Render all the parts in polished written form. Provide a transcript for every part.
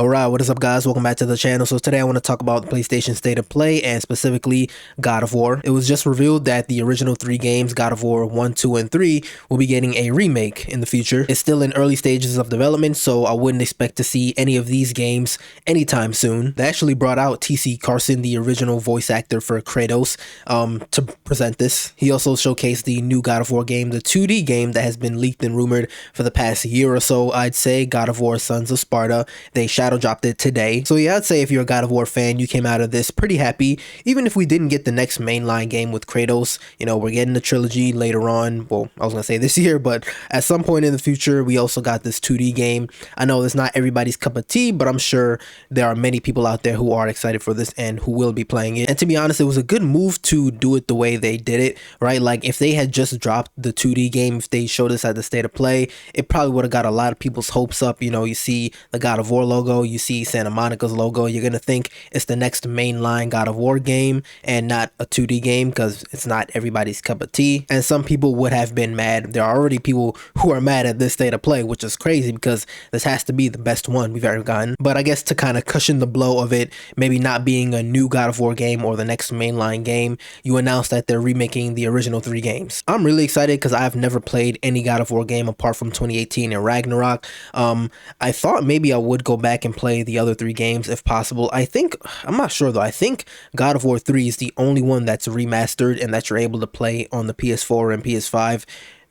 Alright, what is up guys? Welcome back to the channel. So today I want to talk about the PlayStation State of Play and specifically God of War. It was just revealed that the original 3 games, God of War 1, 2, and 3, will be getting a remake in the future. It's still in early stages of development, so I wouldn't expect to see any of these games anytime soon. They actually brought out T.C. Carson, the original voice actor for Kratos, to present this. He also showcased the new God of War game, the 2D game that has been leaked and rumored for the past year or so, I'd say, God of War Sons of Sparta. They shadow dropped it today. So yeah, I'd say if you're a God of War fan, you came out of this pretty happy. Even if we didn't get the next mainline game with Kratos, you know, we're getting the trilogy later on. Well, I was gonna say this year, but at some point in the future, we also got this 2D game. I know it's not everybody's cup of tea, but I'm sure there are many people out there who are excited for this and who will be playing it. And to be honest, it was a good move to do it the way they did it, right? Like if they had just dropped the 2D game, if they showed us at the State of Play, it probably would have got a lot of people's hopes up. You know, you see the God of War logo, you see Santa Monica's logo, you're gonna think it's the next mainline God of War game and not a 2D game because it's not everybody's cup of tea. And some people would have been mad. There are already people who are mad at this State of Play, which is crazy because this has to be the best one we've ever gotten. But I guess to kind of cushion the blow of it maybe not being a new God of War game or the next mainline game, you announced that they're remaking the original 3 games. I'm really excited because I've never played any God of War game apart from 2018 and Ragnarok. I thought maybe I would go back and play the other 3 games if possible. I'm not sure though. I think God of War 3 is the only one that's remastered and that you're able to play on the PS4 and PS5.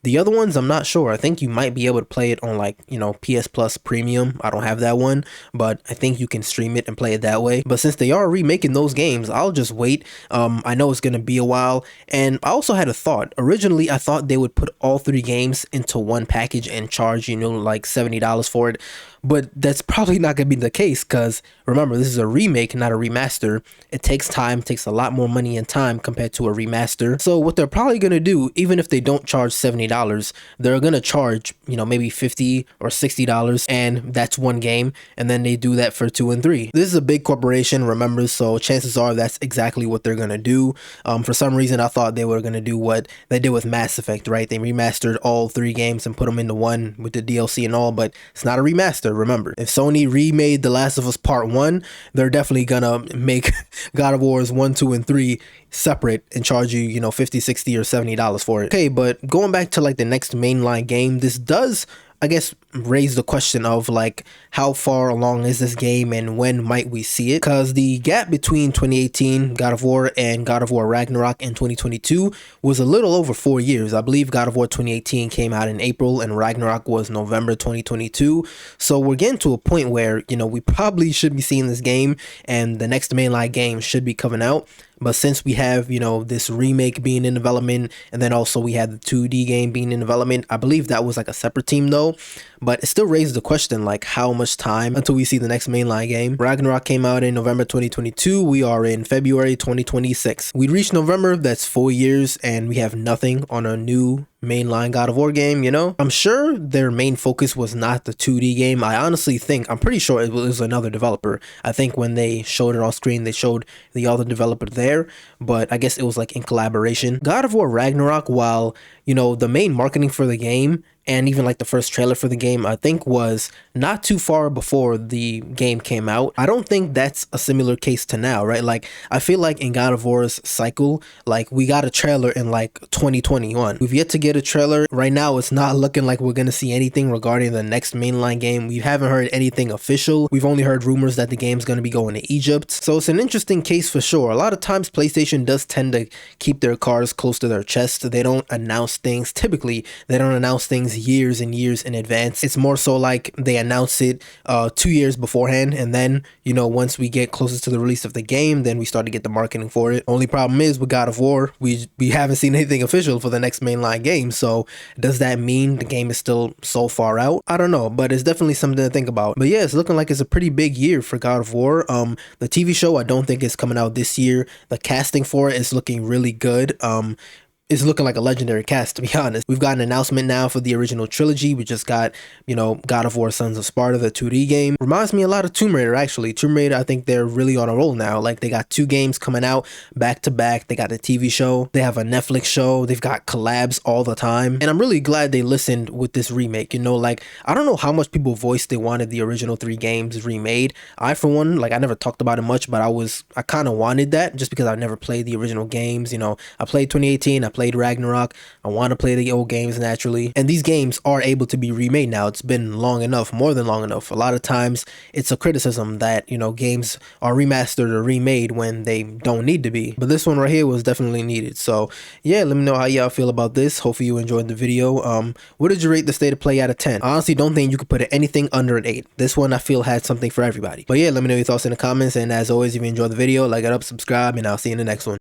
The other ones, I'm not sure. I think you might be able to play it on like, you know, PS Plus Premium. I don't have that one, but I think you can stream it and play it that way. But since they are remaking those games, I'll just wait. I know it's going to be a while. And I also had a thought. Originally, I thought they would put all 3 games into one package and charge, you know, like $70 for it. But that's probably not going to be the case because remember, this is a remake, not a remaster. It takes time, takes a lot more money and time compared to a remaster. So what they're probably going to do, even if they don't charge $70, they're going to charge, you know, maybe $50 or $60 and that's one game. And then they do that for 2 and 3. This is a big corporation, remember, so chances are that's exactly what they're going to do. For some reason, I thought they were going to do what they did with Mass Effect, right? They remastered all 3 games and put them into one with the DLC and all, but it's not a remaster. Remember, if Sony remade The Last of Us Part 1, they're definitely gonna make God of Wars 1, 2, and 3 separate and charge you, you know, $50, $60, or $70 for it. Okay, but going back to like the next mainline game, this does, I guess, raise the question of like how far along is this game and when might we see it, because the gap between 2018 God of War and God of War Ragnarok in 2022 was a little over 4 years. I believe God of War 2018 came out in April and Ragnarok was November 2022, so we're getting to a point where, you know, we probably should be seeing this game and the next mainline game should be coming out. But since we have, you know, this remake being in development and then also we had the 2D game being in development, I believe that was like a separate team though, but it still raises the question like how much time until we see the next mainline game. Ragnarok came out in November 2022. We are in February 2026. We reached November, that's 4 years, and we have nothing on a new mainline God of War game, you know? I'm sure their main focus was not the 2D game. I honestly think, I'm pretty sure it was another developer. I think when they showed it on screen, they showed the other developer there, but I guess it was like in collaboration. God of War Ragnarok, while, you know, the main marketing for the game and even like the first trailer for the game, I think was not too far before the game came out. I don't think that's a similar case to now, right? Like, I feel like in God of War's cycle, like we got a trailer in like 2021. We've yet to get a trailer. Right now, it's not looking like we're going to see anything regarding the next mainline game. We haven't heard anything official. We've only heard rumors that the game's going to be going to Egypt. So it's an interesting case for sure. A lot of times PlayStation does tend to keep their cards close to their chest. They don't announce things. Typically, they don't announce things years and years in advance. It's more so like they announce it 2 years beforehand, and then, you know, once we get closer to the release of the game, then we start to get the marketing for it. Only problem is with God of War, we haven't seen anything official for the next mainline game. So does that mean the game is still so far out? I don't know, but it's definitely something to think about. But yeah, it's looking like it's a pretty big year for God of War. The TV show, I don't think is coming out this year. The casting for it is looking really good. it's looking like a legendary cast, to be honest. We've got an announcement now for the original trilogy. We just got, you know, God of War Sons of Sparta, the 2D game. Reminds me a lot of Tomb Raider, actually. Tomb Raider, I think they're really on a roll now. Like, they got 2 games coming out back to back. They got a TV show. They have a Netflix show. They've got collabs all the time. And I'm really glad they listened with this remake. You know, like, I don't know how much people voiced they wanted the original 3 games remade. I, for one, like, I never talked about it much, but I kind of wanted that just because I never played the original games. You know, I played 2018, I played Ragnarok. I want to play the old games naturally. And these games are able to be remade now. It's been long enough, more than long enough. A lot of times it's a criticism that, you know, games are remastered or remade when they don't need to be. But this one right here was definitely needed. So yeah, let me know how y'all feel about this. Hopefully you enjoyed the video. What did you rate the State of Play out of 10? I honestly don't think you could put anything under an 8. This one I feel had something for everybody. But yeah, let me know your thoughts in the comments. And as always, if you enjoyed the video, like it up, subscribe, and I'll see you in the next one.